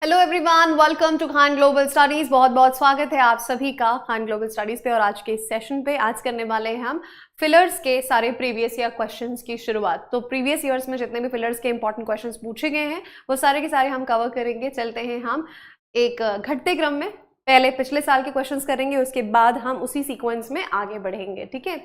Hello everyone, welcome to Khan global studies. बहुत बहुत स्वागत है आप सभी का खान ग्लोबल स्टडीज पे। और आज के इस सेशन पे आज करने वाले हैं हम फिलर्स के सारे प्रीवियस ईयर क्वेश्चंस की शुरुआत। तो प्रीवियस ईयर्स में जितने भी फिलर्स के इंपॉर्टेंट क्वेश्चंस पूछे गए हैं वो सारे के सारे हम कवर करेंगे। चलते हैं हम एक घटते क्रम में, पहले पिछले साल के क्वेश्चंस करेंगे, उसके बाद हम उसी सीक्वेंस में आगे बढ़ेंगे। ठीक है,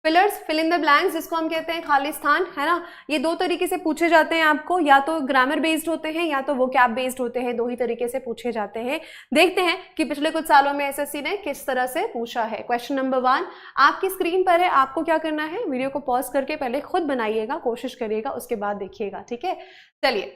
fillers, fill in the blanks, जिसको हम कहते हैं खाली स्थान, है ना। ये दो तरीके से पूछे जाते हैं आपको, या तो ग्रामर बेस्ड होते हैं या तो वोकैब बेस्ड होते हैं। दो ही तरीके से पूछे जाते हैं। देखते हैं कि पिछले कुछ सालों में एसएससी ने किस तरह से पूछा है। क्वेश्चन नंबर 1 आपकी स्क्रीन पर है। आपको क्या करना है, वीडियो को पॉज करके पहले खुद बनाइएगा, कोशिश करिएगा, उसके बाद देखिएगा। ठीक है, चलिए।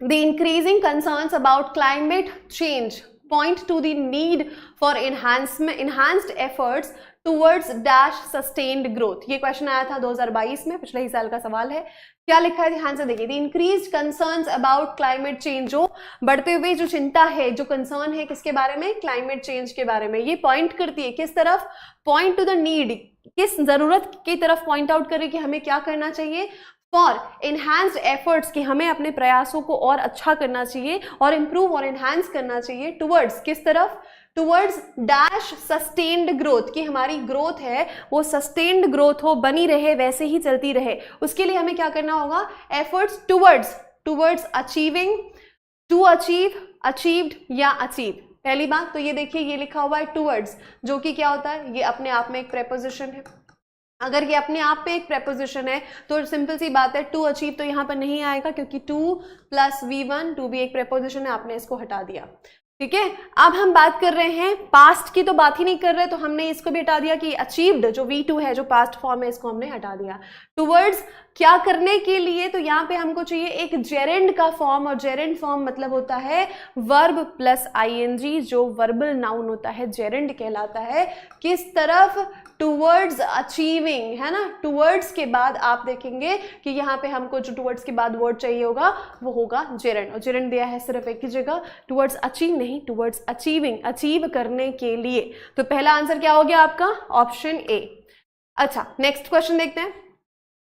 The increasing concerns about climate change point to the need for enhanced efforts towards dash sustained growth। ये क्वेश्चन आया था 2022 में, पिछले ही साल का सवाल है। क्या लिखा है ध्यान से देखिए। The increased concerns about climate change, जो बढ़ते हुए जो चिंता है, जो कंसर्न है, किसके बारे में, क्लाइमेट चेंज के बारे में। ये पॉइंट करती है किस तरफ, पॉइंट टू द नीड, किस जरूरत की तरफ पॉइंट आउट करे कि हमें क्या करना चाहिए। फॉर एनहांस्ड एफर्ट्स, कि हमें अपने प्रयासों को और अच्छा करना चाहिए और इंप्रूव और एनहांस करना चाहिए। टुवर्ड्स, किस तरफ, टुवर्ड्स डैश सस्टेन्ड ग्रोथ, कि हमारी ग्रोथ है वो सस्टेन्ड ग्रोथ हो, बनी रहे, वैसे ही चलती रहे। उसके लिए हमें क्या करना होगा, efforts towards achieving, to achieve, achieved या अचीव। पहली बात तो ये देखिए, ये लिखा हुआ है टुवर्ड्स, जो कि क्या होता है, ये अपने आप में एक प्रेपोजिशन है। अगर ये अपने आप पे एक प्रेपोजिशन है तो सिंपल सी बात है, टू अचीव तो यहाँ पर नहीं आएगा, क्योंकि टू प्लस V1, टू भी एक प्रेपोजिशन है, आपने इसको हटा दिया। ठीक है, अब हम बात कर रहे हैं पास्ट की, तो बात ही नहीं कर रहे, तो हमने इसको भी हटा दिया कि अचीव्ड जो V2 है, जो पास्ट फॉर्म है, इसको हमने हटा दिया। टुवर्ड्स क्या करने के लिए, तो यहाँ पे हमको चाहिए एक जेरेंड का फॉर्म, और जेरेंड फॉर्म मतलब होता है वर्ब प्लस ING, जो वर्बल नाउन होता है, जेरेंड कहलाता है। किस तरफ, टुवर्ड्स अचीविंग, है ना। टुवर्ड्स के बाद आप देखेंगे कि यहाँ पे हमको जो टुवर्ड्स के बाद वर्ड चाहिए होगा वो होगा जेरेंड, और जेरेंड दिया है सिर्फ एक ही जगह, टुवर्ड्स अचीव नहीं, टुवर्ड्स अचीविंग, अचीव करने के लिए। तो पहला आंसर क्या हो गया आपका, ऑप्शन ए। अच्छा, नेक्स्ट क्वेश्चन देखते हैं।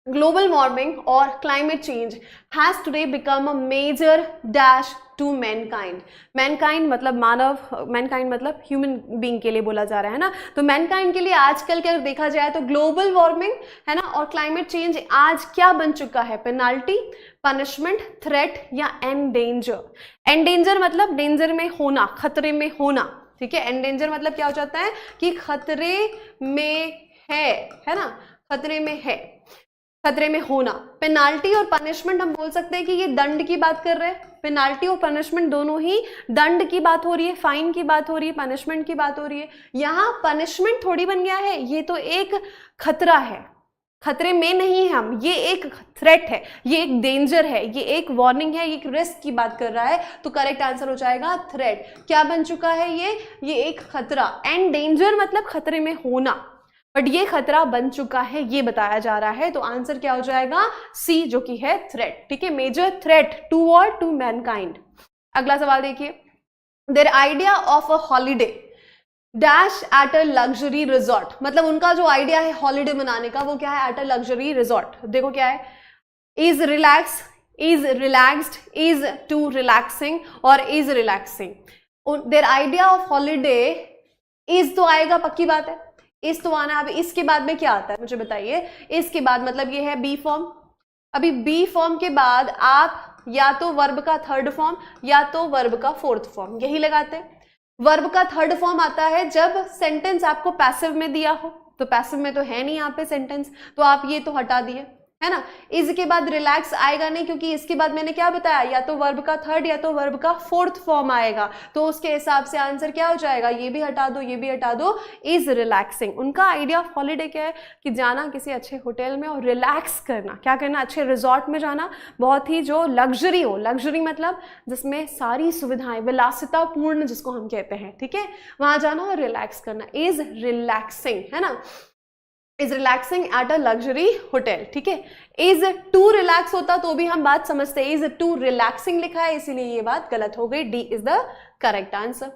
ग्लोबल वार्मिंग और climate change has today become a major dash to mankind. Mankind मतलब मानव, मैनकाइंड मतलब ह्यूमन बीइंग के लिए बोला जा रहा है ना। तो मैनकाइंड के लिए आजकल क्या देखा जाए तो ग्लोबल वार्मिंग, है ना, और क्लाइमेट चेंज आज क्या बन चुका है, पेनाल्टी, पनिशमेंट, थ्रेट या एंडेंजर। एंडेंजर मतलब डेंजर में होना, खतरे में होना। ठीक है, एंडेंजर मतलब क्या हो जाता है कि खतरे में है ना, खतरे में है, खतरे में होना। पेनाल्टी और पनिशमेंट हम बोल सकते हैं कि ये दंड की बात कर रहे हैं। पेनाल्टी और पनिशमेंट दोनों ही दंड की बात हो रही है, फाइन की बात हो रही है, पनिशमेंट की बात हो रही है। यहाँ पनिशमेंट थोड़ी बन गया है, ये तो एक खतरा है, खतरे में नहीं है हम, ये एक थ्रेट है, ये एक डेंजर है, ये एक वार्निंग है, ये एक रिस्क की बात कर रहा है। तो करेक्ट आंसर हो जाएगा थ्रेट। क्या बन चुका है ये एक खतरा। एंड डेंजर मतलब खतरे में होना, बट ये खतरा बन चुका है, ये बताया जा रहा है। तो आंसर क्या हो जाएगा, सी, जो कि है थ्रेट। ठीक है, मेजर थ्रेट टू और टू मैनकाइंड। अगला सवाल देखिए। There idea of a holiday dash at a luxury resort, मतलब उनका जो आइडिया है हॉलीडे मनाने का वो क्या है, एट अ लग्जरी रिजॉर्ट। देखो क्या है, is relax, is relaxed, is to relaxing और is relaxing. Their idea of holiday, is तो आएगा, पक्की बात है, इस तो आना। अब इसके बाद में क्या आता है मुझे बताइए। इसके बाद मतलब ये है बी फॉर्म। अभी बी फॉर्म के बाद आप या तो वर्ब का थर्ड फॉर्म या तो वर्ब का फोर्थ फॉर्म, यही लगाते हैं। वर्ब का थर्ड फॉर्म आता है जब सेंटेंस आपको पैसिव में दिया हो, तो पैसिव में तो है नहीं यहाँ पे सेंटेंस, तो आप ये तो हटा दिए, है ना। इसके बाद रिलैक्स आएगा नहीं, क्योंकि इसके बाद मैंने क्या बताया, या तो वर्ब का थर्ड या तो वर्ब का फोर्थ फॉर्म आएगा। तो उसके हिसाब से आंसर क्या हो जाएगा, ये भी हटा दो, ये भी हटा दो, इज रिलैक्सिंग। उनका आइडिया ऑफ हॉलीडे क्या है कि जाना किसी अच्छे होटल में और रिलैक्स करना, क्या करना, अच्छे रिजॉर्ट में जाना, बहुत ही जो लग्जरी हो, लग्जरी मतलब जिसमें सारी सुविधाएं, विलासिता पूर्ण जिसको हम कहते हैं, ठीक है, वहां जाना और रिलैक्स करना, इज रिलैक्सिंग, है ना, is relaxing at a luxury hotel. ठीक है, इज टू रिलैक्स होता तो भी हम बात समझते हैं, इज टू रिलैक्सिंग लिखा है इसीलिए ये बात गलत हो गई, D is the correct answer.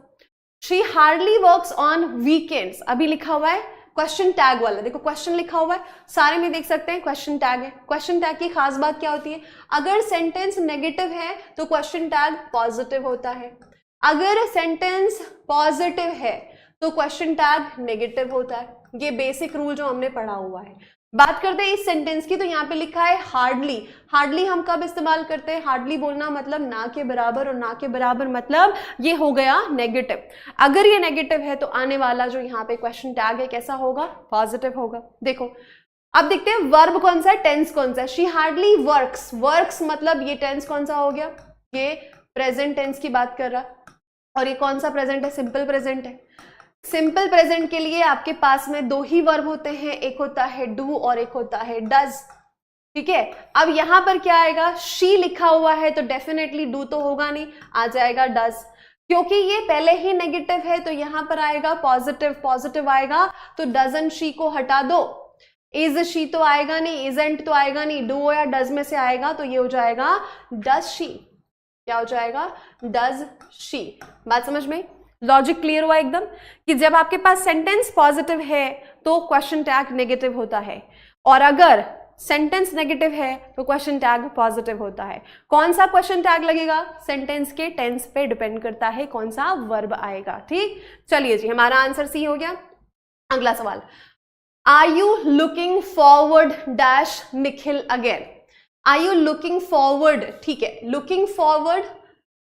She hardly works on weekends, अभी लिखा हुआ है क्वेश्चन टैग वाला, देखो क्वेश्चन लिखा हुआ है, सारे में देख सकते हैं क्वेश्चन टैग है। क्वेश्चन टैग की खास बात क्या होती है, अगर सेंटेंस नेगेटिव है तो क्वेश्चन टैग पॉजिटिव होता है, अगर सेंटेंस पॉजिटिव है तो क्वेश्चन टैग नेगेटिव होता है। ये बेसिक रूल जो हमने पढ़ा हुआ है। बात करते हैं इस सेंटेंस की, तो यहाँ पे लिखा है हार्डली। हार्डली हम कब इस्तेमाल करते हैं, हार्डली बोलना मतलब ना के बराबर, और ना के बराबर मतलब ये हो गया नेगेटिव। अगर ये नेगेटिव है तो आने वाला जो यहाँ पे क्वेश्चन टैग है कैसा होगा, पॉजिटिव होगा। देखो अब देखते हैं वर्ब कौन सा है, टेंस कौन सा है। शी हार्डली वर्क्स, वर्क्स मतलब ये टेंस कौन सा हो गया, ये प्रेजेंट टेंस की बात कर रहा, और ये कौन सा प्रेजेंट है, सिंपल प्रेजेंट है। सिंपल प्रेजेंट के लिए आपके पास में दो ही वर्ब होते हैं, एक होता है डू और एक होता है डज, ठीक है। अब यहां पर क्या आएगा, शी लिखा हुआ है तो डेफिनेटली डू तो होगा नहीं, आ जाएगा डज। क्योंकि ये पहले ही नेगेटिव है तो यहां पर आएगा पॉजिटिव, पॉजिटिव आएगा तो डजन शी को हटा दो, इज शी तो आएगा नहीं, इजंट तो आएगा नहीं, डू या डज में से आएगा तो ये हो जाएगा डज शी। क्या हो जाएगा, डज शी। बात समझ में, लॉजिक क्लियर हुआ एकदम, कि जब आपके पास सेंटेंस पॉजिटिव है तो क्वेश्चन टैग नेगेटिव होता है, और अगर सेंटेंस नेगेटिव है तो क्वेश्चन टैग पॉजिटिव होता है। कौन सा क्वेश्चन टैग लगेगा, सेंटेंस के टेंस पे डिपेंड करता है कौन सा वर्ब आएगा। ठीक, चलिए जी, हमारा आंसर सी हो गया। अगला सवाल, are you looking forward dash Nikhil again. Are you looking forward, ठीक है, लुकिंग फॉरवर्ड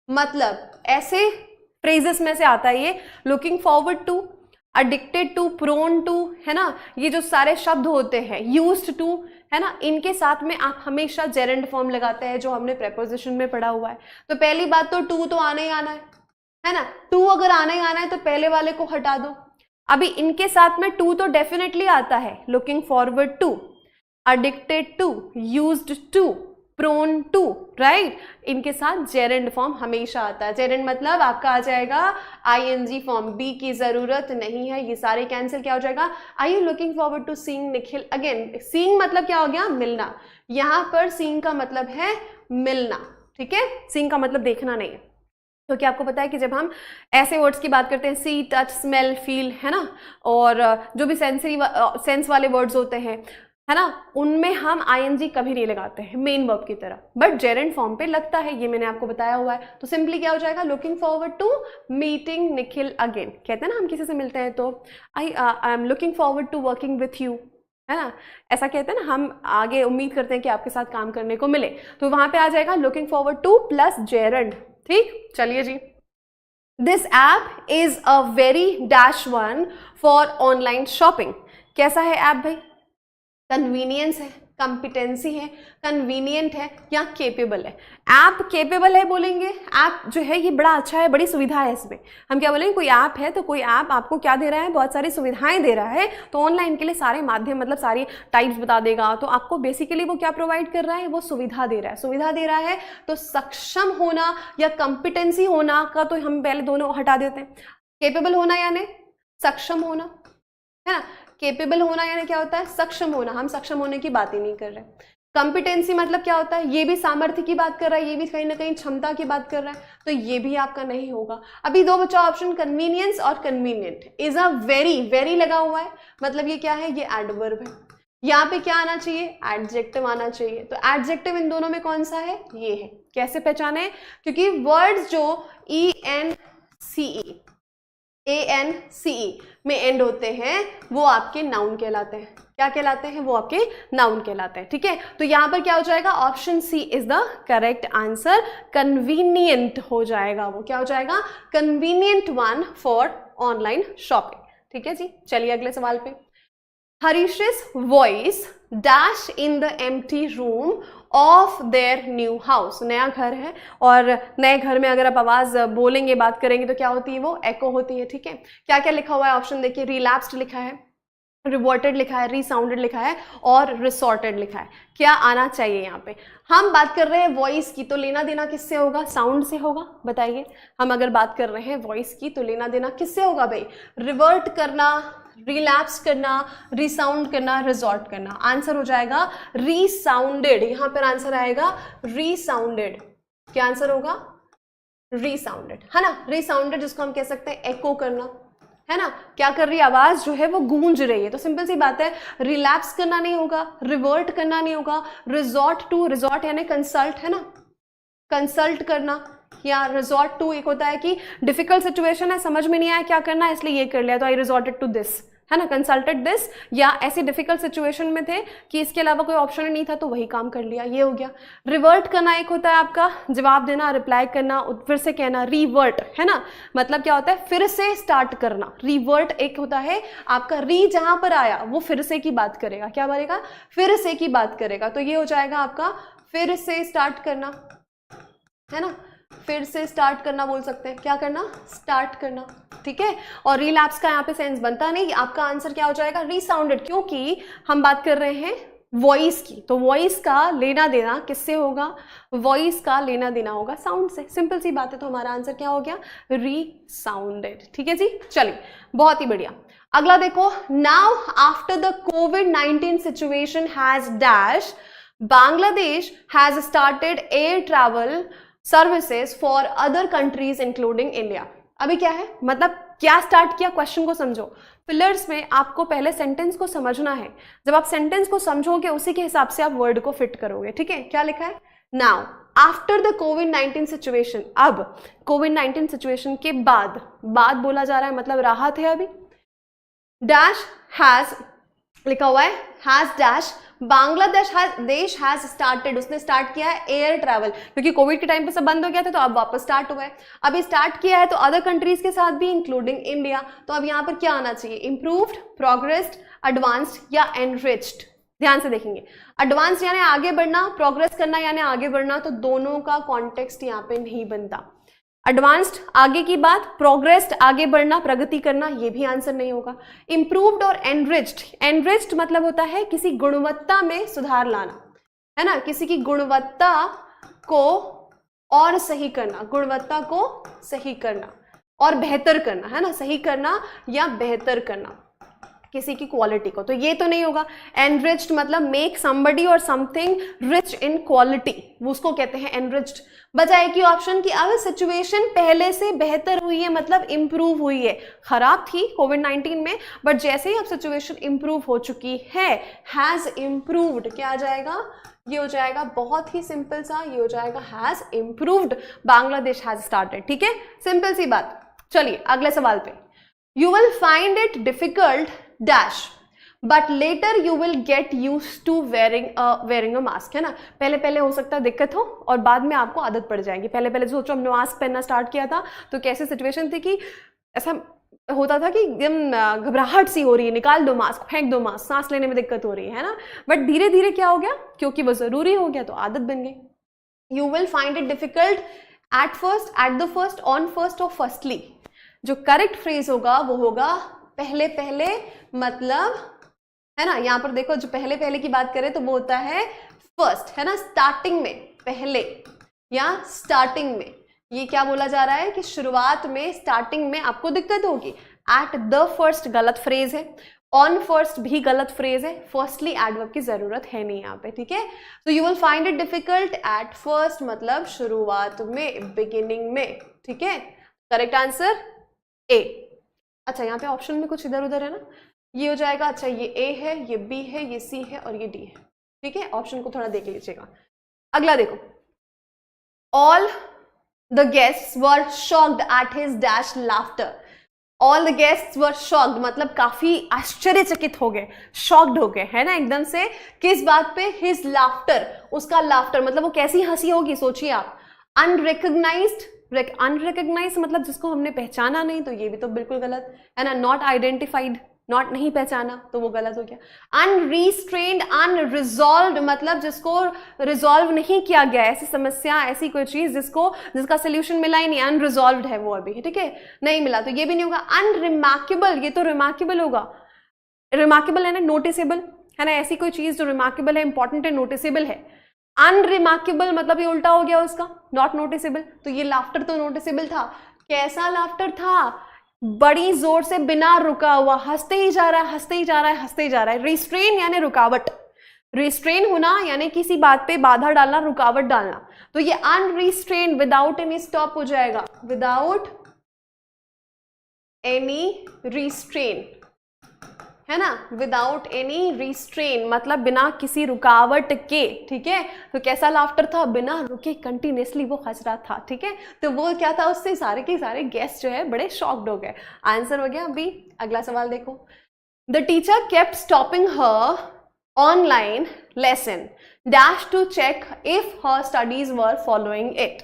मतलब ऐसे फ्रेजेस में से आता है ये, looking forward to, addicted to, prone to, है ना, ये जो सारे शब्द होते हैं, यूज्ड टू, है ना, इनके साथ में आप हमेशा जेरेंड फॉर्म लगाते हैं जो हमने प्रेपोजिशन में पढ़ा हुआ है। तो पहली बात तो टू तो आना ही आना है ना, टू अगर आना ही आना है तो पहले वाले को हटा दो। अभी इनके साथ में टू तो डेफिनेटली आता है, looking forward to, addicted to, used to, prone to, right, इनके साथ जेरेंड फॉर्म हमेशा आता है। जेरेंड मतलब आपका आ जाएगा आईएनजी फॉर्म, बी की जरूरत नहीं है, ये सारे कैंसिल। क्या हो जाएगा, are you looking forward to seeing Nikhil again. Seeing मतलब क्या हो गया, मिलना, यहां पर सीइंग का मतलब है मिलना, ठीक है, सीइंग का मतलब देखना नहीं है। क्योंकि आपको पता है कि जब हम ऐसे वर्ड्स की बात करते हैं, सी, टच, स्मेल, फील, है ना, और जो भी सेंस वाले वर्ड्स होते हैं, है ना, उनमें हम आईएनजी कभी नहीं लगाते हैं मेन वर्ब की तरह, बट जेरेंड फॉर्म पे लगता है, ये मैंने आपको बताया हुआ है। तो सिंपली क्या हो जाएगा, looking forward to meeting Nikhil again. कहते हैं ना हम किसी से मिलते हैं तो I am looking forward to working with you, है ना, ऐसा कहते हैं ना, हम आगे उम्मीद करते हैं कि आपके साथ काम करने को मिले, तो वहां पे आ जाएगा looking forward to plus gerund. ठीक, चलिए जी, this app is a very dash one for online shopping. कैसा है ऐप भाई, कन्वीनियंस है, कॉम्पिटेंसी है, कन्वीनियंट है या केपेबल है। ऐप केपेबल है बोलेंगे, ऐप जो है ये बड़ा अच्छा है, बड़ी सुविधा है इसमें। हम क्या बोलेंगे, कोई ऐप है तो कोई ऐप आपको क्या दे रहा है, बहुत सारी सुविधाएं दे रहा है, तो ऑनलाइन के लिए सारे माध्यम मतलब सारी टाइप्स बता देगा, तो आपको बेसिकली वो क्या प्रोवाइड कर रहा है, वो सुविधा दे रहा है। सुविधा दे रहा है तो सक्षम होना या कॉम्पिटेंसी होना का तो हम पहले दोनों हटा देते हैं। केपेबल होना यानी सक्षम होना, है ना, केपेबल होना यानी क्या होता है, सक्षम होना, हम सक्षम होने की बात ही नहीं कर रहे। कॉम्पिटेंसी मतलब क्या होता है, ये भी सामर्थ्य की बात कर रहा है, ये भी कहीं ना कहीं क्षमता की बात कर रहा है, तो ये भी आपका नहीं होगा। अभी दो बचा ऑप्शन, कन्वीनियंस और convenient. Is a very, very लगा हुआ है, मतलब ये क्या है, ये एडवर्ब है। यहाँ पे क्या आना चाहिए, एडजेक्टिव आना चाहिए, तो एडजेक्टिव इन दोनों में कौन सा है, ये है। कैसे पहचाने, क्योंकि वर्ड्स जो ENCE, ANCE में एंड होते हैं वो आपके नाउन कहलाते हैं। क्या कहलाते हैं, वो आपके नाउन कहलाते हैं, ठीक है। तो यहां पर क्या हो जाएगा, option C is the correct answer, convenient हो जाएगा, वो क्या हो जाएगा, convenient one for online shopping. ठीक है जी, चलिए अगले सवाल पे। हरीश's voice dash in the empty room of their new house. नया घर है और नए घर में अगर आप आवाज बोलेंगे, बात करेंगे तो क्या होती है, वो एको होती है। ठीक है, क्या क्या लिखा हुआ है, ऑप्शन देखिए, रिलैप्स्ड लिखा है, रिवर्टेड लिखा है, रिसाउंडेड लिखा है और रिसॉर्टेड लिखा है। क्या आना चाहिए यहाँ पे, हम बात कर रहे हैं वॉइस की, तो लेना देना किससे होगा, साउंड से होगा। बताइए, हम अगर बात कर रहे हैं वॉइस की तो लेना देना किससे होगा भाई, रिवर्ट करना, रिलैप्स करना, रिसाउंड करना, रिजॉर्ट करना। आंसर हो जाएगा रिसाउंडेड, यहां पर आंसर आएगा रिसाउंडेड। क्या आंसर होगा, रिसाउंडेड, है ना, रिसाउंडेड, जिसको हम कह सकते हैं एको करना, है ना, क्या कर रही है, आवाज जो है वो गूंज रही है। तो सिंपल सी बात है, रिलैप्स करना नहीं होगा, रिवर्ट करना नहीं होगा, रिजॉर्ट टू, रिजॉर्ट यानी कंसल्ट, है ना, कंसल्ट करना, या रिजॉर्ट टू एक होता है कि डिफिकल्ट सिचुएशन है, समझ में नहीं आया क्या करना है, इसलिए ये कर लिया, तो आई रिजॉर्टेड टू दिस, है ना, कंसल्टेड दिस, या ऐसे डिफिकल्ट सिचुएशन में थे कि इसके अलावा कोई ऑप्शन नहीं था तो वही काम कर लिया, ये हो गया। रिवर्ट करना एक होता है आपका जवाब देना, रिप्लाई करना, फिर से कहना, रिवर्ट, है ना, मतलब क्या होता है, फिर से स्टार्ट करना। रिवर्ट एक होता है आपका, री जहां पर आया वो फिर से की बात करेगा, क्या बोलेगा, फिर से की बात करेगा, तो ये हो जाएगा आपका फिर से स्टार्ट करना, है ना, फिर से स्टार्ट करना बोल सकते हैं, क्या करना, स्टार्ट करना, ठीक है। और रिलैप्स का यहाँ पे सेंस बनता नहीं, आपका आंसर क्या हो जाएगा, रीसाउंडेड, क्योंकि हम बात कर रहे हैं वॉइस की, तो वॉइस का लेना देना किससे होगा, वॉइस का लेना देना होगा साउंड से, सिंपल सी बात है। तो हमारा आंसर क्या हो गया, रीसाउंडेड, ठीक है जी। चलिए, बहुत ही बढ़िया। अगला देखो, now after the covid situation has dash, Bangladesh has started air travel services for other countries including India. अभी क्या है, मतलब क्या स्टार्ट किया, क्वेश्चन को समझो। पिलर्स में आपको पहले सेंटेंस को समझना है, जब आप सेंटेंस को समझोगे उसी के हिसाब से आप वर्ड को फिट करोगे, ठीक है। क्या लिखा है, now after the covid situation, अब कोविड-19 सिचुएशन के बाद, बाद बोला जा रहा है मतलब राहत है अभी, डैश हैज लिखा हुआ है, हैज डैश, बांग्लादेश देश हैज स्टार्टेड, उसने स्टार्ट किया है एयर ट्रैवल, क्योंकि कोविड के टाइम पे सब बंद हो गया था तो अब वापस स्टार्ट हुआ है, अभी स्टार्ट किया है तो अदर कंट्रीज के साथ भी इंक्लूडिंग इंडिया। तो अब यहाँ पर क्या आना चाहिए, इंप्रूव्ड, प्रोग्रेस्ड, एडवांस्ड या एनरिच्ड। ध्यान से देखेंगे, एडवांस यानी आगे बढ़ना, प्रोग्रेस करना यानी आगे बढ़ना, तो दोनों का कॉन्टेक्स्ट यहाँ पे नहीं बनता। एडवांस्ड आगे की बात, प्रोग्रेस्ड आगे बढ़ना, प्रगति करना, ये भी आंसर नहीं होगा। इंप्रूव्ड और एनरिच्ड, एनरिच्ड मतलब होता है किसी गुणवत्ता में सुधार लाना, है ना, किसी की गुणवत्ता को और सही करना, गुणवत्ता को सही करना और बेहतर करना, है ना, सही करना या बेहतर करना किसी की क्वालिटी को, तो ये तो नहीं होगा। एनरिच्ड मतलब मेक समबडी और समथिंग रिच इन क्वालिटी, उसको कहते हैं एनरिच्ड। बचा एक ही ऑप्शन कि अब सिचुएशन पहले से बेहतर हुई है, मतलब इंप्रूव हुई है, खराब थी कोविड-19 में बट जैसे ही अब सिचुएशन इंप्रूव हो चुकी है, हैज इंप्रूव्ड, क्या आ जाएगा, ये हो जाएगा बहुत ही सिंपल सा, ये हो जाएगा has improved, Bangladesh has started, ठीक है, सिंपल सी बात। चलिए अगले सवाल पे, you will find it difficult dash but later you will get use to wearing a mask, है ना, पहले पहले हो सकता है दिक्कत हो और बाद में आपको आदत पड़ जाएगी। पहले पहले सोचो हमने मास्क पहनना स्टार्ट किया था तो कैसी सिचुएशन थी कि ऐसा होता था कि एकदम घबराहट सी हो रही है, निकाल दो मास्क, फेंक दो मास्क, सांस लेने में दिक्कत हो रही है ना, बट धीरे धीरे क्या हो गया, क्योंकि वो जरूरी हो गया तो आदत बन गई। You will find it difficult at first, at the first, on first और फर्स्टली। जो करेक्ट फ्रेज होगा वो होगा पहले पहले, मतलब, है ना, यहाँ पर देखो जो पहले पहले की बात करें तो वो होता है फर्स्ट, है ना, स्टार्टिंग में, पहले या स्टार्टिंग में। ये क्या बोला जा रहा है कि शुरुआत में, स्टार्टिंग में आपको दिक्कत होगी। एट द फर्स्ट गलत फ्रेज है, ऑन फर्स्ट भी गलत फ्रेज है, फर्स्टली एडवर्ब की जरूरत है नहीं यहाँ पे, ठीक है। तो you will find it difficult at first मतलब शुरुआत में, बिगिनिंग में, ठीक है। Correct answer A. अच्छा यहाँ पे ऑप्शन में कुछ इधर उधर है ना, ये हो जाएगा, अच्छा ये ए है, ये बी है, ये सी है और ये डी है, ठीक है, ऑप्शन को थोड़ा देख लीजिएगा। अगला देखो, all the guests were shocked at his dash laughter. All the guests were shocked मतलब काफी आश्चर्यचकित हो गए, शॉक्ड हो गए, है ना, एकदम से, किस बात पे, हिज लाफ्टर, उसका लाफ्टर मतलब वो कैसी हंसी होगी सोचिए आप। अनरिकग्नाइज्ड, अनरिकग्नाइज मतलब जिसको हमने पहचाना नहीं, तो ये भी तो बिल्कुल गलत है ना। नॉट आइडेंटिफाइड, नॉट नहीं पहचाना, तो वो गलत हो गया। अनरीस्ट्रेन्ड, अनरिजॉल्व्ड मतलब जिसको रिजॉल्व नहीं किया गया, ऐसी समस्या, ऐसी कोई चीज जिसका सोल्यूशन मिला ही नहीं, अनरिजॉल्व्ड है वो अभी, ठीक है, नहीं मिला, तो ये भी नहीं होगा। अनरिमार्केबल, ये तो रिमार्केबल होगा, रिमार्केबल है ना, नोटिसेबल है ना, ऐसी कोई चीज जो रिमार्केबल है, इंपॉर्टेंट है, नोटिसेबल है। अनरिमार्केबल मतलब ये उल्टा हो गया उसका, नॉट नोटिसेबल, तो ये लाफ्टर तो नोटिसेबल था। कैसा लाफ्टर था, बड़ी जोर से बिना रुका हुआ, हंसते ही जा रहा है, हंसते ही जा रहा है, हंसते ही जा रहा है। रिस्ट्रेन यानी रुकावट, रिस्ट्रेन होना यानी किसी बात पे बाधा डालना, रुकावट डालना, तो ये अनरिस्ट्रेन विदाउट एनी स्टॉप हो जाएगा, विदाउट एनी रिस्ट्रेन, है ना, विदाउट एनी रिस्ट्रेन मतलब बिना किसी रुकावट के, ठीक है। तो कैसा लाफ्टर था, बिना रुके कंटिन्यूसली वो हंस रहा था, ठीक है। तो वो क्या था, उससे सारे के सारे गेस्ट जो है बड़े शॉक्ड हो गए। आंसर हो गया अभी। अगला सवाल देखो, the teacher kept stopping her online lesson dash to check if her studies were following it.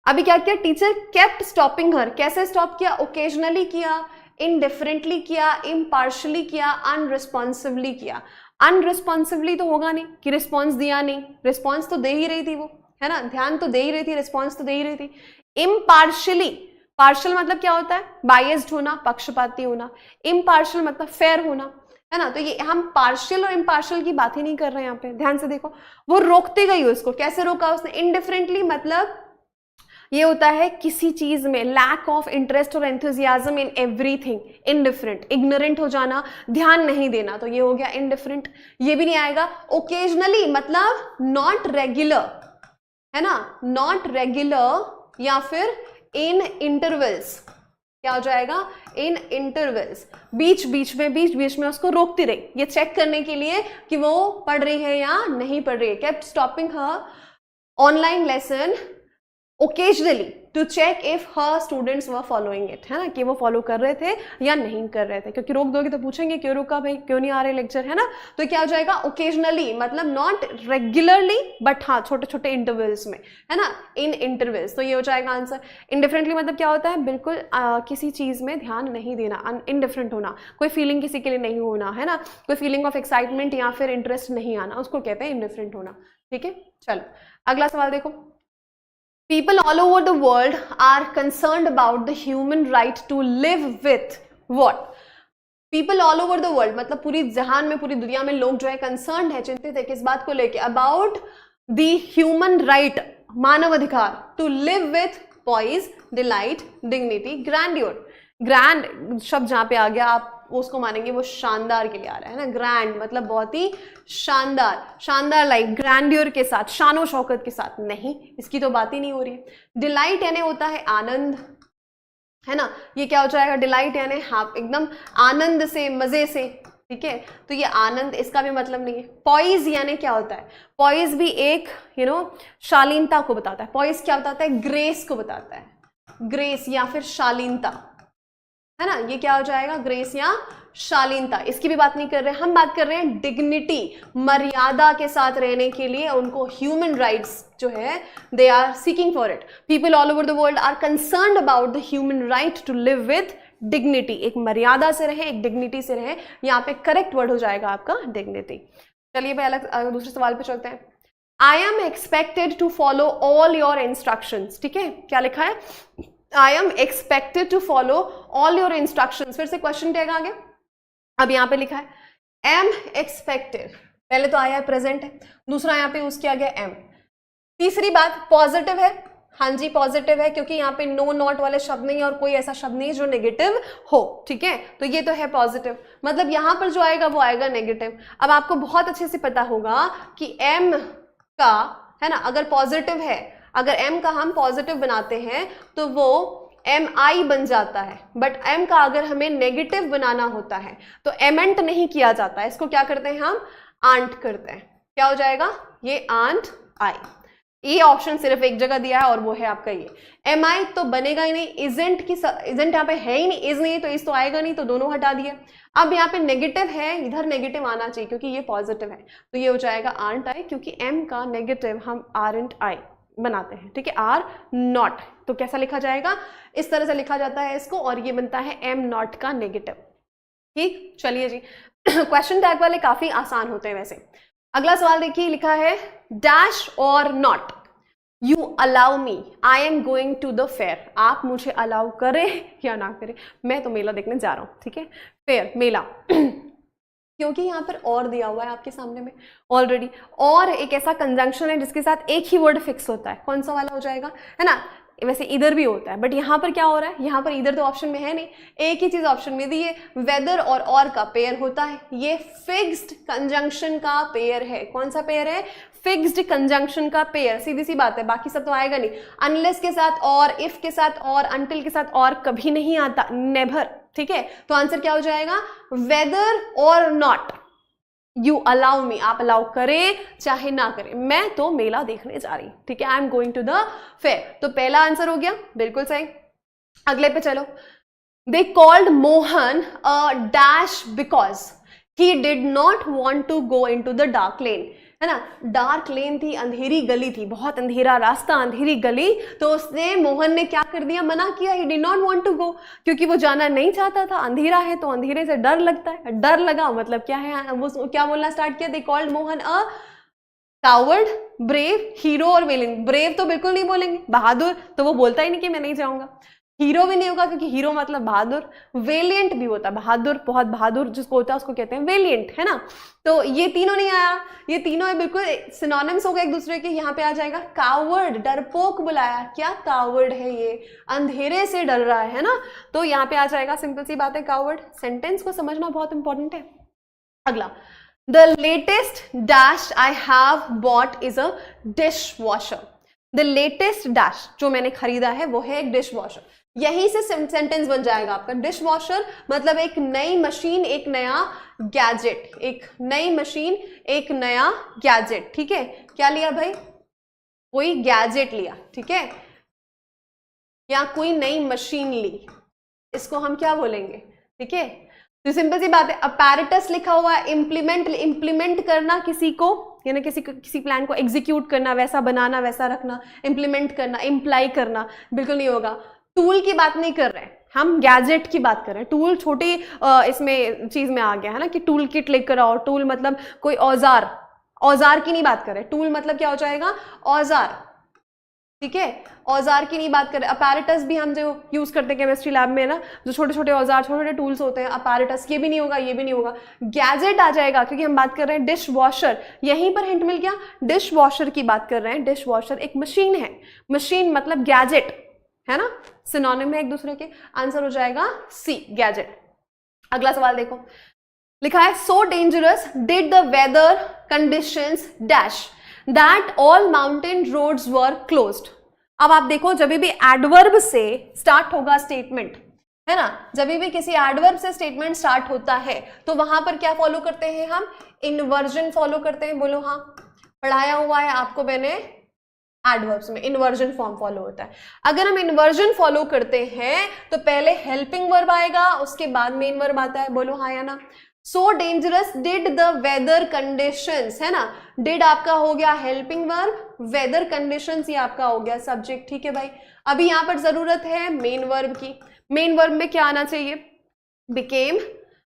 अभी क्या किया, टीचर केप्ट स्टॉपिंग हर, कैसे स्टॉप किया, ओकेजनली किया, इनडिफरेंटली किया, इम्पार्शली किया, अनरिस्पॉन्सिवली किया। अनरिस्पॉन्सिवली तो होगा नहीं कि रिस्पॉन्स दिया नहीं, रिस्पॉन्स तो दे ही रही थी वो, है ना, ध्यान तो दे ही रही थी, रिस्पॉन्स तो दे ही रही थी। इम्पार्शली, पार्शल मतलब क्या होता है, बायस्ड होना, पक्षपाती होना। इम्पार्शल मतलब फेयर होना, है ना। तो ये हम पार्शियल और इम्पार्शियल की बात ही नहीं कर रहे हैं यहाँ पे, ध्यान से देखो। वो रोकते गई उसको, कैसे रोका उसने, इनडिफरेंटली मतलब ये होता है किसी चीज में लैक ऑफ इंटरेस्ट और enthusiasm in everything, indifferent, ignorant हो जाना, ध्यान नहीं देना, तो ये हो गया इनडिफरेंट। ये भी नहीं आएगा। ओकेजनली मतलब नॉट रेगुलर, है ना, नॉट रेगुलर, या फिर इन इंटरवल्स, क्या हो जाएगा, इन इंटरवल्स, बीच बीच में उसको रोकती रही, ये चेक करने के लिए कि वो पढ़ रही है या नहीं पढ़ रही है। Kept stopping her online lesson occasionally to check if her students were following it, है ना, कि वो फॉलो कर रहे थे या नहीं कर रहे थे, क्योंकि रोक दोगे तो पूछेंगे क्यों रुका भाई, क्यों नहीं आ रहे लेक्चर, है ना। तो क्या हो जाएगा, ओकेजनली मतलब नॉट रेगुलरली बट हाँ छोटे छोटे इंटरवल्स में, है ना, इन इंटरवल्स, तो ये हो जाएगा आंसर। इनडिफरेंटली मतलब क्या होता है, बिल्कुल किसी चीज में ध्यान नहीं देना, इनडिफरेंट होना, कोई फीलिंग किसी के लिए नहीं होना, है ना, कोई फीलिंग ऑफ एक्साइटमेंट या फिर इंटरेस्ट नहीं आना, उसको कहते हैं इनडिफरेंट होना, ठीक है। चलो अगला सवाल देखो, people all over the world are concerned about the human right to live with what? People all over the world मतलब पूरी जहान में, पूरी दुनिया में लोग जो है कंसर्न है, चिंतित है किस बात को लेके, अबाउट द ह्यूमन राइट, मानव अधिकार, to live with poise, delight, dignity, grandeur. Grand शब्द जहां पे आ गया आप उसको मानेंगे वो शानदार के लिए आ रहा है ना, ग्रैंड मतलब बहुत ही शानदार, शानदार लाइफ, ग्रैंड्योर के साथ, शानो शौकत के साथ, नहीं इसकी तो बात ही नहीं हो रही है। डिलाइट यानी होता है आनंद, है ना, ये क्या हो जाएगा, डिलाइट यानी हाँ एकदम आनंद से, मजे से, ठीक है, तो ये आनंद, इसका भी मतलब नहीं है। पॉइज यानी क्या होता है, पॉइज भी एक शालीनता को बताता है। पॉइज क्या बताता है, ग्रेस को बताता है, ग्रेस या फिर शालीनता, है ना, ये क्या हो जाएगा, ग्रेस या शालीनता। इसकी भी बात नहीं कर रहे, हम बात कर रहे हैं डिग्निटी, मर्यादा के साथ रहने के लिए उनको ह्यूमन राइट्स जो है they are seeking for it. People all over the world are concerned about the human right to live with dignity, एक मर्यादा से रहे, एक डिग्निटी से रहे, यहाँ पे करेक्ट वर्ड हो जाएगा आपका डिग्निटी। चलिए भाई अलग दूसरे सवाल पे चलते हैं। I am expected to follow all your instructions, ठीक है, क्या लिखा है, I am expected to follow all your instructions, फिर से क्वेश्चन टैग आ गया। अब यहाँ पे लिखा है एम एक्सपेक्टेड, पहले तो आया है प्रेजेंट है, दूसरा यहाँ पे यूज किया गया एम। तीसरी बात पॉजिटिव है, हाँ जी पॉजिटिव है, क्योंकि यहाँ पे नो नॉट वाले शब्द नहीं है और कोई ऐसा शब्द नहीं जो नेगेटिव हो, ठीक है, तो ये तो है पॉजिटिव, मतलब यहाँ पर जो आएगा वो आएगा नेगेटिव। अब आपको बहुत अच्छे से पता होगा कि एम का, है ना, अगर पॉजिटिव है, अगर m का हम पॉजिटिव बनाते हैं तो वो mi बन जाता है, बट m का अगर हमें नेगेटिव बनाना होता है तो एमेंट नहीं किया जाता है, इसको क्या करते हैं हम, आंट करते हैं, क्या हो जाएगा, ये आंट आई। ये ऑप्शन सिर्फ एक जगह दिया है और वो है आपका ये, mi तो बनेगा ही नहीं, इजेंट की इजेंट यहाँ पे है ही नहीं, इज नहीं तो इस तो आएगा नहीं, तो दोनों हटा दिए। अब यहाँ पे नेगेटिव है, इधर नेगेटिव आना चाहिए क्योंकि ये पॉजिटिव है, तो ये हो जाएगा आंट आई, क्योंकि m का नेगेटिव हम आरंट आई बनाते हैं, ठीक है, आर नॉट, तो कैसा लिखा जाएगा, इस तरह से लिखा जाता है इसको, और ये बनता है एम नॉट का नेगेटिव, ठीक। चलिए जी क्वेश्चन टैग वाले काफी आसान होते हैं वैसे। अगला सवाल देखिए, लिखा है डैश और not, you allow me, I am going to the fair, आप मुझे अलाउ करें या ना करें, मैं तो मेला देखने जा रहा हूँ, ठीक है, फेयर मेला क्योंकि यहाँ पर और दिया हुआ है आपके सामने में ऑलरेडी, और एक ऐसा कंजंक्शन है जिसके साथ एक ही वर्ड फिक्स होता है, कौन सा वाला हो जाएगा, है ना, वैसे इधर भी होता है बट यहाँ पर क्या हो रहा है, यहाँ पर इधर तो ऑप्शन में है नहीं, एक ही चीज ऑप्शन में दी है, वेदर और का पेयर होता है, ये फिक्स्ड कंजंक्शन का पेयर है, कौन सा पेयर है, फिक्स्ड कंजंक्शन का पेयर, सीधी सी बात है, बाकी सब तो आएगा नहीं। अनलेस के साथ और, इफ के साथ और, अंटिल के साथ और कभी नहीं आता, नेवर, ठीक है। तो आंसर क्या हो जाएगा, वेदर और नॉट यू अलाउ मी, आप अलाउ करें चाहे ना करें, मैं तो मेला देखने जा रही, ठीक है, I am going to the fair. तो पहला आंसर हो गया, बिल्कुल सही। अगले पे चलो। They called Mohan a dash because he did not want to go into the dark lane, है ना, डार्क लेन थी, अंधेरी गली थी, बहुत अंधेरा रास्ता, अंधेरी गली, तो उसने, मोहन ने क्या कर दिया, मना किया, he did not want to go, क्योंकि वो जाना नहीं चाहता था, अंधेरा है तो अंधेरे से डर लगता है, डर लगा मतलब क्या है, वो क्या बोलना स्टार्ट किया, दे called Mohan a coward, brave, hero और विलेन। ब्रेव तो बिल्कुल नहीं बोलेंगे, बहादुर तो वो बोलता ही नहीं कि मैं नहीं जाऊंगा, हीरो भी नहीं होगा क्योंकि हीरो मतलब बहादुर, वेलिएंट भी होता है, बहादुर, बहुत बहादुर जिसको होता है उसको कहते हैं वेलिएंट, है ना। तो ये तीनों नहीं आया, ये तीनों है बिल्कुल सिनोनिम्स हो गए एक दूसरे के। यहाँ पे आ जाएगा कावर्ड, डरपोक बुलाया, क्या कावर्ड है ये, अंधेरे से डर रहा है ना, तो यहाँ पे आ जाएगा, सिंपल सी बात है, कावर्ड। सेंटेंस को समझना बहुत इंपॉर्टेंट है। अगला, the latest dash I have bought is a dish washer. The latest dash जो मैंने खरीदा है वो है एक डिश वॉशर, यहीं से सेंटेंस बन जाएगा आपका। डिश वॉशर मतलब एक नई मशीन, एक नया गैजेट, एक नई मशीन, एक नया गैजेट, ठीक है। क्या लिया भाई, कोई गैजेट लिया, ठीक है, या कोई नई मशीन ली, इसको हम क्या बोलेंगे, ठीक है। तो सिंपल सी बात है, अपैरेटस लिखा हुआ है, इम्प्लीमेंट करना किसी को, यानी किसी प्लान को एग्जीक्यूट करना, वैसा बनाना, वैसा रखना, इम्प्लीमेंट करना, इम्प्लाई करना, बिल्कुल नहीं होगा। टूल की बात नहीं कर रहे हैं हम, गैजेट की बात कर रहे हैं। टूल छोटी इसमें चीज में आ गया है ना, कि टूल किट लेकर आओ, टूल मतलब कोई औजार, औजार की नहीं बात कर रहे, टूल मतलब क्या हो जाएगा, औजार, ठीक है, औजार की नहीं बात कर रहे। अपैरेटस भी हम जो यूज करते हैं केमिस्ट्री लैब में ना, जो छोटे छोटे औजार, छोटे छोटे टूल्स होते हैं, अपैरेटस, ये भी नहीं होगा, ये भी नहीं होगा। गैजेट आ जाएगा क्योंकि हम बात कर रहे हैं डिश वॉशर, यहीं पर हिंट मिल गया, डिश वॉशर की बात कर रहे हैं। डिश वॉशर एक मशीन है, मशीन मतलब गैजेट, है ना, सिनोनिम है एक दूसरे के। आंसर हो जाएगा सी, गैजेट। अगला सवाल देखो, लिखा है so dangerous did the weather conditions dash that all mountain roads were closed. अब आप देखो, जब भी एडवर्ब से स्टार्ट होगा स्टेटमेंट, है ना, जब भी किसी एडवर्ब से स्टेटमेंट स्टार्ट होता है तो वहां पर क्या फॉलो करते हैं हम, इन्वर्जन फॉलो करते हैं। बोलो हाँ, पढ़ाया हुआ है आपको मैंने, एडवर्ब्स में इन्वर्जन फॉर्म फॉलो होता है। अगर हम इन्वर्जन फॉलो करते हैं तो पहले हेल्पिंग वर्ब आएगा, उसके बाद मेन वर्ब आता है। बोलो हाँ या ना। So dangerous did the weather conditions, है ना, डिड आपका हो गया हेल्पिंग वर्ब, वेदर कंडीशंस ये आपका हो गया सब्जेक्ट, ठीक है भाई। अभी यहां पर जरूरत है मेन वर्ब की। मेन वर्ब में क्या आना चाहिए, बिकेम,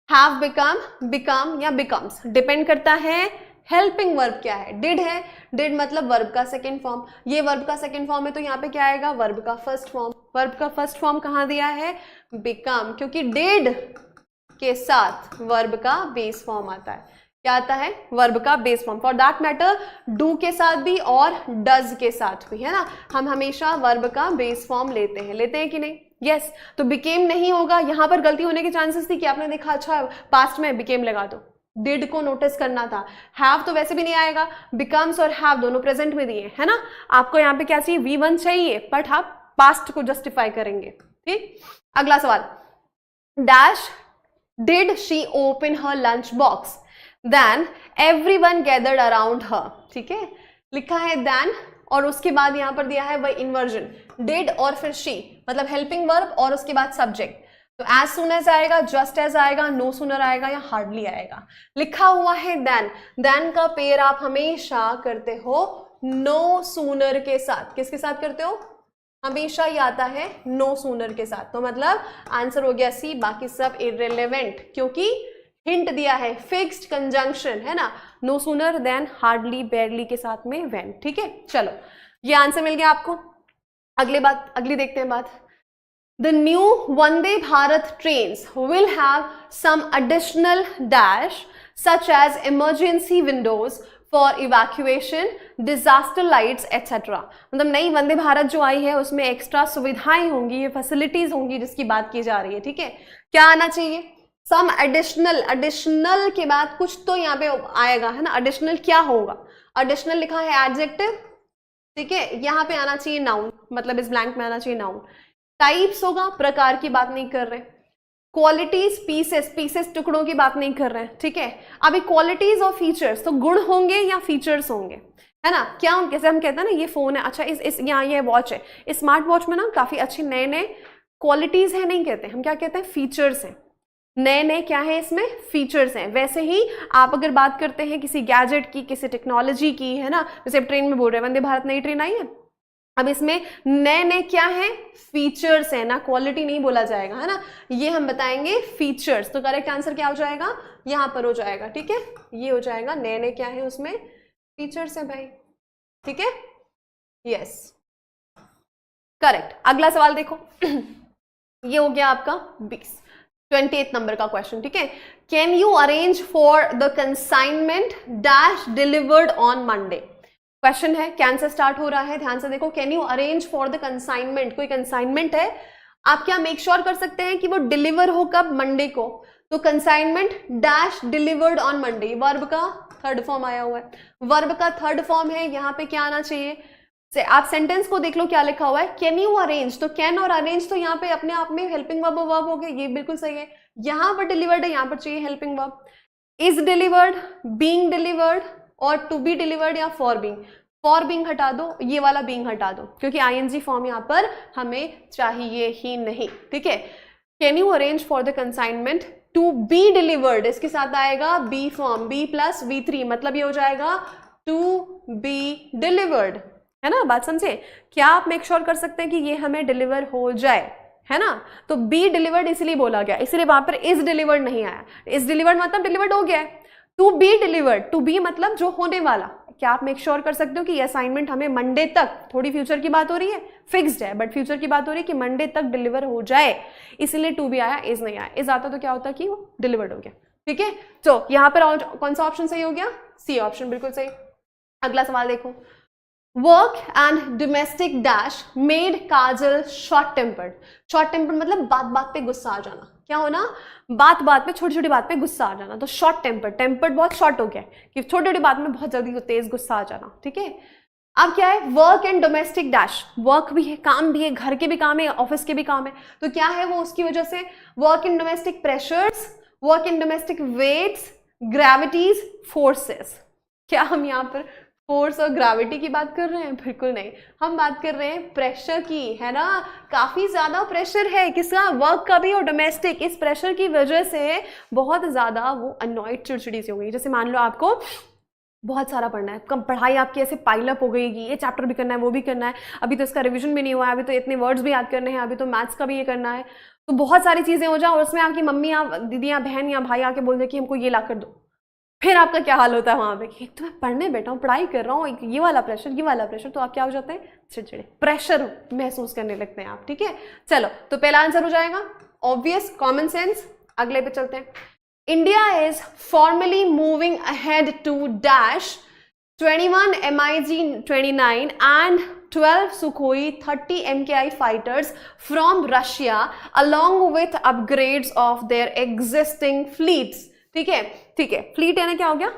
हैव बिकम, बिकम या बिकम्स, डिपेंड करता है हेल्पिंग वर्ब क्या है। डिड है, डिड मतलब वर्ब का सेकंड फॉर्म, ये वर्ब का सेकंड फॉर्म है तो यहाँ पे क्या आएगा, वर्ब का फर्स्ट फॉर्म। वर्ब का फर्स्ट फॉर्म कहाँ दिया है, बिकम, क्योंकि डिड के साथ वर्ब का बेस फॉर्म आता है। क्या आता है, वर्ब का base form. For that matter do के साथ भी और डज के साथ भी, है ना, हम हमेशा वर्ब का बेस फॉर्म लेते हैं कि नहीं, यस। तो बिकेम नहीं होगा, यहां पर गलती होने के चांसेस थी कि आपने देखा अच्छा पास्ट में बिकेम लगा दो, डिड को नोटिस करना था। हैव तो वैसे भी नहीं आएगा, बिकम्स और हैव दोनों प्रेजेंट में दिए, है ना। आपको यहाँ पे क्या चाहिए, V1 चाहिए, बट आप पास्ट को जस्टिफाई करेंगे, ठीक। अगला सवाल, dash did she open her lunch box then everyone gathered around her, ठीक है, लिखा है देन और उसके बाद यहां पर दिया है वही इन्वर्जन, डिड और फिर शी मतलब हेल्पिंग वर्ब और उसके बाद सब्जेक्ट। तो एज सुन एज आएगा, जस्ट एज आएगा, नो सूनर आएगा या हार्डली आएगा। लिखा हुआ है देन, देन का पेयर आप हमेशा करते हो नो सूनर के साथ। किसके साथ करते हो, हमेशा ये आता है नो सूनर के साथ। तो मतलब आंसर हो गया सी, बाकी सब इररिलेवेंट, क्योंकि हिंट दिया है फिक्स्ड कंजंक्शन, है ना, no sooner than, hardly, barely के साथ में व्हेन, ठीक है। चलो ये आंसर मिल गया आपको। अगली देखते हैं बात। The new Vande Bharat trains will have some additional dash such as emergency windows for evacuation, disaster lights, etc. मतलब नई वंदे भारत जो आई है उसमें एक्स्ट्रा सुविधाएं होंगी, ये फैसिलिटीज होंगी जिसकी बात की जा रही है, ठीक है। क्या आना चाहिए, सम एडिशनल, एडिशनल के बाद कुछ तो यहाँ पे आएगा, है ना। एडिशनल क्या होगा, एडिशनल लिखा है एडजेक्टिव, ठीक है, यहाँ पे आना चाहिए नाउन, मतलब इस ब्लैंक में आना चाहिए नाउन। टाइप्स होगा, प्रकार की बात नहीं कर रहे। क्वालिटीज पीसेस, पीसेस टुकड़ों की बात नहीं कर रहे हैं, ठीक है। अभी क्वालिटीज और फीचर्स, तो गुण होंगे या फीचर्स होंगे, है ना। क्या हम, कैसे हम कहते हैं ना ये फोन है, अच्छा इस यहाँ ये वॉच है, इस स्मार्ट वॉच में ना काफी अच्छे नए नए क्वालिटीज है नहीं कहते, हम क्या कहते हैं, फीचर्स हैं। नए नए क्या है इसमें, फीचर्स हैं। वैसे ही आप अगर बात करते हैं किसी गैजेट की, किसी टेक्नोलॉजी की, है ना, जैसे ट्रेन में बोल रहे हैं वंदे भारत नई ट्रेन आई है, अब इसमें नए नए क्या है, फीचर्स है ना, क्वालिटी नहीं बोला जाएगा, है ना, ये हम बताएंगे फीचर्स। तो करेक्ट आंसर क्या हो जाएगा, यहां पर हो जाएगा, ठीक है, ये हो जाएगा, नए नए क्या है उसमें, फीचर्स है भाई, ठीक है, यस करेक्ट। अगला सवाल देखो ये हो गया आपका 28 नंबर का क्वेश्चन, ठीक है। Can you arrange for the consignment dash delivered on Monday, question है, कैन से स्टार्ट हो रहा है, ध्यान से देखो। Can you arrange for the consignment, कोई कंसाइनमेंट है, आप क्या मेक श्योर कर सकते हैं कि वो डिलीवर हो कब, मंडे को। तो consignment dash delivered on Monday, verb का थर्ड फॉर्म आया हुआ है, वर्ब का थर्ड फॉर्म है, यहाँ पे क्या आना चाहिए, से आप सेंटेंस को देख लो क्या लिखा हुआ है, कैन यू अरेंज, तो कैन और अरेंज तो यहाँ पे अपने आप में हेल्पिंग वर्ब वर्ब हो गए, ये बिल्कुल सही है। यहाँ पर डिलीवर्ड है, यहाँ पर चाहिए helping verb. Is delivered, being delivered, और टू बी डिलीवर्ड या फॉर बीइंग हटा दो, ये वाला बीइंग हटा दो, क्योंकि आईएनजी फॉर्म यहाँ पर हमें चाहिए ही नहीं, ठीक है। Can you arrange for the consignment to be delivered, इसके साथ आएगा B form, B plus V3, मतलब ये हो जाएगा टू बी डिलीवर्ड, है ना, बात समझे। क्या आप मेक श्योर कर सकते हैं कि ये हमें डिलीवर हो जाए, है ना। तो बी डिलीवर्ड इसलिए बोला गया, इसलिए वहां पर इज डिलीवर्ड नहीं आया, इज डिलीवर्ड मतलब डिलीवर्ड हो गया है। To be delivered, to be मतलब जो होने वाला, क्या आप मेक श्योर कर सकते हो कि ये असाइनमेंट हमें मंडे तक, थोड़ी फ्यूचर की बात हो रही है, फिक्स्ड है बट फ्यूचर की बात हो रही है कि मंडे तक डिलीवर हो जाए, इसलिए टू बी आया, इज नहीं आया। इज आता तो क्या होता कि वो डिलीवर्ड हो गया, ठीक है। तो यहाँ पर कौन सा ऑप्शन सही हो गया, सी ऑप्शन बिल्कुल सही। अगला सवाल देखो, work and domestic dash made Kajal short tempered, short tempered मतलब बात बात पे गुस्सा आ जाना, क्या होना, बात बात पे, छोटी छोटी बात पे गुस्सा आ जाना, तो शॉर्ट टेम्पर्ड, टेम्पर्ड बहुत शॉर्ट हो गया कि छोटी छोटी बात में बहुत जल्दी तेज गुस्सा आ जाना, ठीक है। अब क्या है, work and domestic dash, work भी है, काम भी है, घर के भी काम है, ऑफिस के भी काम है, तो क्या है वो, उसकी वजह से work in domestic pressures, work in domestic weights, gravities, forces. क्या हम यहाँ पर फोर्स और ग्रेविटी की बात कर रहे हैं, बिल्कुल नहीं, हम बात कर रहे हैं प्रेशर की, है ना, काफी ज्यादा प्रेशर है, किसका, वर्क का भी और डोमेस्टिक, इस प्रेशर की वजह से बहुत ज्यादा वो अनॉयड, चिड़चिड़ी सी हो गई। जैसे मान लो आपको बहुत सारा पढ़ना है, कम पढ़ाई आपकी ऐसे पाइलअप हो गई, ये चैप्टर भी करना है, वो भी करना है, अभी तो इसका रिविजन भी नहीं हुआ है, अभी तो इतने वर्ड्स भी याद करने हैं, अभी तो मैथ्स का भी ये करना है, तो बहुत सारी चीजें हो जाए और उसमें आपकी मम्मी या दीदी या बहन या भाई आके बोल दे कि हमको ये ला कर दो, फिर आपका क्या हाल होता है वहां पे कि तो मैं पढ़ने बैठा हूँ, पढ़ाई कर रहा हूँ, ये वाला प्रेशर, तो आप क्या हो जाते हैं, चिड़चिड़े, प्रेशर महसूस करने लगते हैं आप, ठीक है। चलो, तो पहला आंसर हो जाएगा ऑब्वियस, कॉमन सेंस। अगले पे चलते हैं, India is formally moving ahead to dash 21 MiG-29 and 12 Sukhoi 30 MKI fighters from Russia along with upgrades of their existing fleets, ठीक है, ठीक है। फ्लीट यानी क्या हो गया,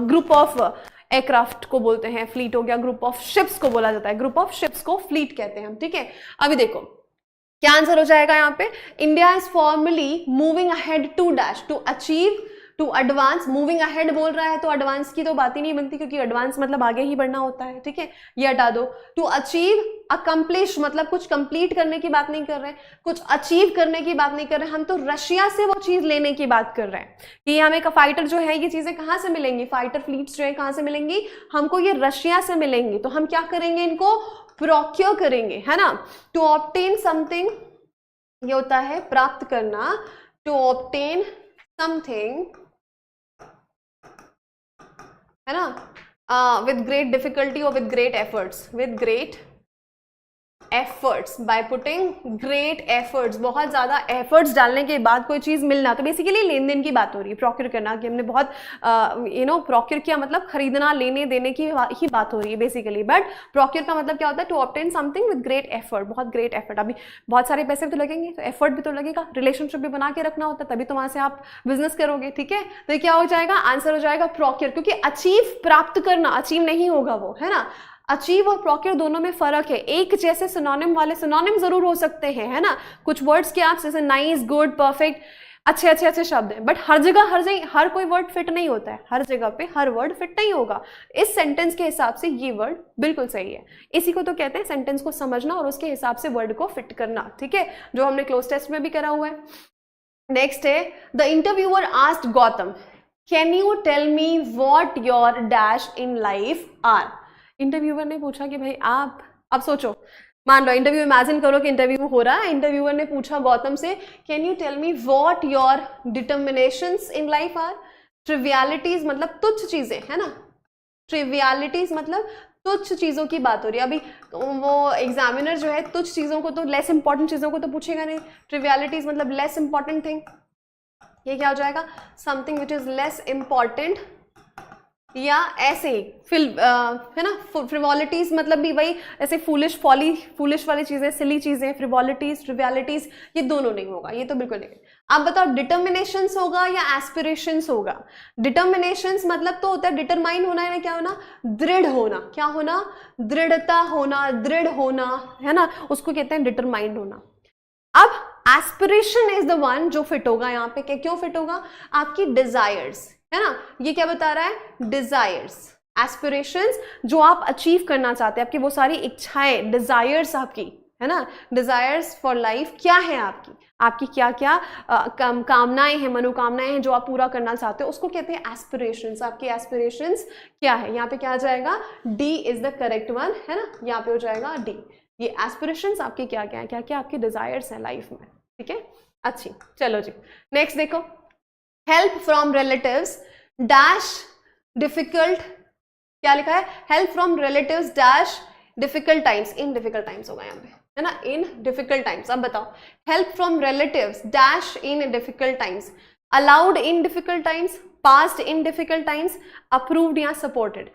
ग्रुप ऑफ एयरक्राफ्ट को बोलते हैं, फ्लीट हो गया, ग्रुप ऑफ शिप्स को बोला जाता है, ग्रुप ऑफ शिप्स को फ्लीट कहते हैं हम, ठीक है। अभी देखो क्या आंसर हो जाएगा यहाँ पे, India is formally moving ahead to dash, to achieve, to advance, moving ahead बोल रहा है तो एडवांस की तो बात ही नहीं बनती, क्योंकि एडवांस मतलब आगे ही बढ़ना होता है, ठीक है, ये हटा दो। टू अचीव, अकम्प्लिश मतलब कुछ कंप्लीट करने की बात नहीं कर रहे, कुछ अचीव करने की बात नहीं कर रहे, हम तो रशिया से वो चीज लेने की बात कर रहे हैं कि हमें का फाइटर जो है, ये चीजें कहाँ से मिलेंगी, फाइटर फ्लीट्स जो है कहाँ से मिलेंगी, हमको ये रशिया से मिलेंगी, तो हम क्या करेंगे, इनको प्रोक्योर करेंगे, है ना। टू ऑब्टेन समथिंग, ये होता है प्राप्त करना, टू ऑब्टेन समथिंग, है ना, विद ग्रेट डिफिकल्टी और with great efforts, with great efforts, by putting great efforts, बहुत ज़्यादा एफर्ट्स डालने के बाद कोई चीज़ मिलना, तो बेसिकली लेन देन की बात हो रही है, प्रोक्योर करना, कि हमने बहुत प्रोक्योर किया मतलब खरीदना, लेने देने की ही बात हो रही है बेसिकली। बट प्रोक्योर का मतलब क्या होता है? To obtain something with great effort, बहुत ग्रेट एफर्ट। अभी बहुत सारे पैसे भी तो लगेंगे, तो एफर्ट भी तो लगेगा, रिलेशनशिप भी बना के रखना होता है, तभी तो वहाँ से आप बिजनेस करोगे, ठीक है। तो ये क्या हो जाएगा? आंसर हो जाएगा प्रोक्योर, क्योंकि अचीव, प्राप्त करना, अचीव नहीं होगा वो, है ना। अचीव और प्रोक्योर दोनों में फर्क है। एक जैसे सिनोनिम वाले सिनोनिम जरूर हो सकते हैं, है ना, कुछ वर्ड्स के आप जैसे नाइस, गुड, परफेक्ट, अच्छे शब्द हैं, बट हर जगह हर कोई वर्ड फिट नहीं होता है, हर जगह पे हर वर्ड फिट नहीं होगा। इस सेंटेंस के हिसाब से ये वर्ड बिल्कुल सही है। इसी को तो कहते हैं सेंटेंस को समझना और उसके हिसाब से वर्ड को फिट करना, ठीक है, जो हमने क्लोज टेस्ट में भी करा हुआ है। नेक्स्ट है, the interviewer asked Gautam, can you tell me what your dash in life are. Interviewer ने पूछा कि भाई आप, अब सोचो, मान लो इंटरव्यू, इमेजिन करो कि इंटरव्यू हो रहा है, इंटरव्यूअर ने पूछा गौतम से, can you tell me what your determinations in life are. Trivialities मतलब तुच्छ चीजें, है ना, ट्रिवियलिटीज मतलब तुच्छ चीजों की बात हो रही है। अभी वो एग्जामिनर जो है तुच्छ चीजों को तो, लेस इंपॉर्टेंट चीजों को तो पूछेगा नहीं। ट्रिवियलिटीज मतलब लेस इंपॉर्टेंट थिंग, ये क्या हो जाएगा? Something which is less important, या ऐसे ही है ना। फ्रिवॉलिटीज मतलब भी वही ऐसे फूलिश वाली चीजें, सिली चीजें, फ्रिवॉलिटीज, ट्रिवियलिटीज, ये दोनों नहीं होगा, ये तो बिल्कुल नहीं। आप बताओ डिटर्मिनेशंस होगा या एस्पिरेशंस होगा? डिटर्मिनेशंस मतलब तो होता है डिटरमाइन होना, है क्या होना? दृढ़ होना। क्या होना? दृढ़ता होना, दृढ़ होना, है ना, उसको कहते हैं डिटरमाइंड होना। अब एस्पिरेशन इज द वन जो फिट होगा यहाँ पे। क्यों फिट होगा? आपकी डिजायर्स, है ना, ये क्या बता रहा है? डिजायर्स, एस्पिरेशंस, जो आप अचीव करना चाहते हैं, आपकी वो सारी इच्छाएं, डिजायर्स आपकी, है ना, डिजायर्स फॉर लाइफ क्या है आपकी क्या क्या कामनाएं हैं, मनोकामनाएं हैं जो आप पूरा करना चाहते हो, उसको कहते हैं एस्पिरेशंस। आपकी एस्पिरेशंस क्या है? यहाँ पे क्या आ जाएगा? D is the correct one, है ना, यहाँ पे हो जाएगा डी। ये एस्पिरेशंस आपकी क्या क्या है, क्या क्या आपकी डिजायर्स हैं लाइफ में, ठीक है। अच्छी, चलो जी नेक्स्ट देखो, help from relatives dash difficult, क्या लिखा है? Help from relatives dash difficult times, in difficult times होगा यहाँ पे, है ना, इन डिफिकल्ट टाइम्स। अब बताओ, help from relatives dash in difficult times, allowed in difficult times, past in difficult times, approved या सपोर्टेड।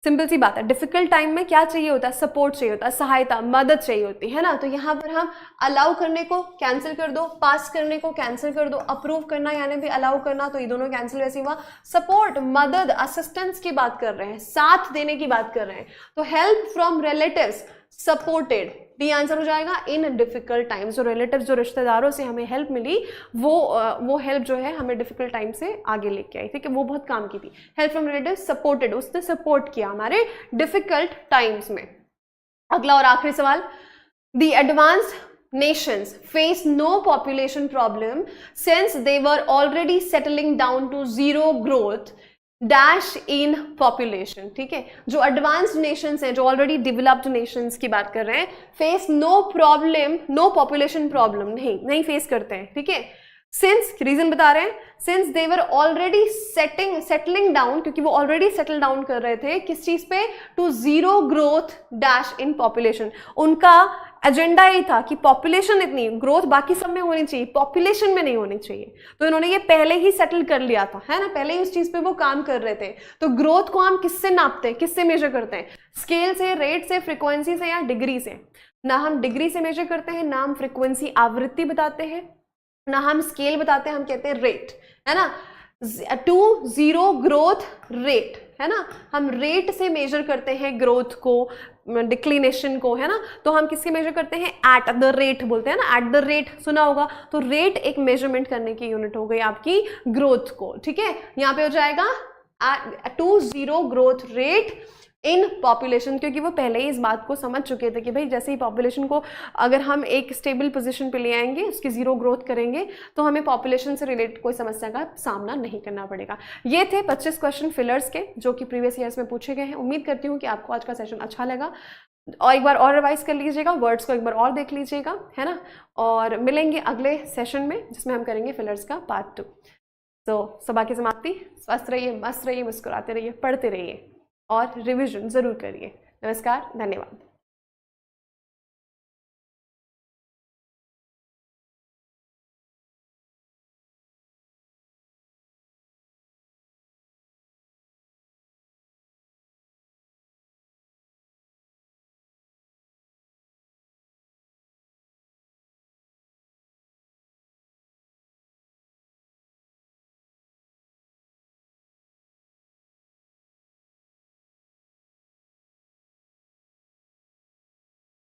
सिंपल सी बात है, डिफिकल्ट टाइम में क्या चाहिए होता है? सपोर्ट चाहिए होता है, सहायता, मदद चाहिए होती है ना। तो यहाँ पर हम अलाउ करने को कैंसिल कर दो, पास करने को कैंसिल कर दो, अप्रूव करना यानी भी अलाउ करना, तो ये दोनों कैंसिल वैसे हुआ। सपोर्ट, मदद, असिस्टेंस की बात कर रहे हैं, साथ देने की बात कर रहे हैं, तो help from relatives, supported, D answer हो जाएगा इन डिफिकल्ट टाइम्स। जो रिलेटिव्स, जो रिश्तेदारों से हमें हेल्प मिली, वो हेल्प जो है हमें डिफिकल्ट टाइम से आगे लेके आई, ठीक है, वो बहुत काम की थी। हेल्प फ्रॉम रिलेटिव्स, सपोर्टेड, उसने सपोर्ट किया हमारे डिफिकल्ट टाइम्स में। अगला और आखिरी सवाल, the advanced nations face no population problem since they were already settling down to zero growth dash in population, ठीक है। जो एडवांस्ड नेशंस हैं, जो ऑलरेडी डेवलप्ड नेशंस की बात कर रहे हैं, face no problem, no population problem, नहीं फेस करते हैं, ठीक है। सिंस, रीजन बता रहे हैं, since they were already settling down, क्योंकि वो ऑलरेडी सेटल डाउन कर रहे थे किस चीज पे? To zero growth dash in population. उनका एजेंडा ये था कि पॉपुलेशन, इतनी ग्रोथ बाकी सब में होनी चाहिए, पॉपुलेशन में नहीं होनी चाहिए, तो इन्होंने ये पहले ही सेटल कर लिया था, है ना, पहले ही उस चीज पे वो काम कर रहे थे। तो ग्रोथ को हम किससे नापते हैं, किससे मेजर करते हैं? स्केल से, रेट से, फ्रीक्वेंसी से या डिग्री से? ना हम डिग्री से मेजर करते हैं, ना हम फ्रीक्वेंसी आवृत्ति बताते हैं, ना हम स्केल बताते हैं, हम कहते हैं रेट, है ना। टू जीरो ग्रोथ रेट, है ना, हम रेट से मेजर करते हैं ग्रोथ को, डिक्लिनेशन को, है ना। तो हम किससे मेजर करते हैं? एट द रेट बोलते हैं ना, एट द रेट सुना होगा, तो रेट एक मेजरमेंट करने की यूनिट हो गई आपकी ग्रोथ को, ठीक है। यहाँ पे हो जाएगा to zero growth rate in population, क्योंकि वो पहले ही इस बात को समझ चुके थे कि भाई जैसे ही पॉपुलेशन को अगर हम एक स्टेबल पोजीशन पे ले आएंगे, उसकी जीरो ग्रोथ करेंगे, तो हमें पॉपुलेशन से रिलेटेड कोई समस्या का सामना नहीं करना पड़ेगा। ये थे 25 क्वेश्चन फिलर्स के, जो कि प्रीवियस ईयर्स में पूछे गए हैं। उम्मीद करती हूँ कि आपको आज का सेशन अच्छा लगा, और एक बार और रिवाइज कर लीजिएगा, वर्ड्स को एक बार और देख लीजिएगा, है ना। और मिलेंगे अगले सेशन में, जिसमें हम करेंगे फिलर्स का पार्ट 2। तो सभा की समाप्ति। स्वस्थ रहिए, मस्त रहिए, मुस्कुराते रहिए, पढ़ते रहिए और रिवीजन जरूर करिए। नमस्कार, धन्यवाद।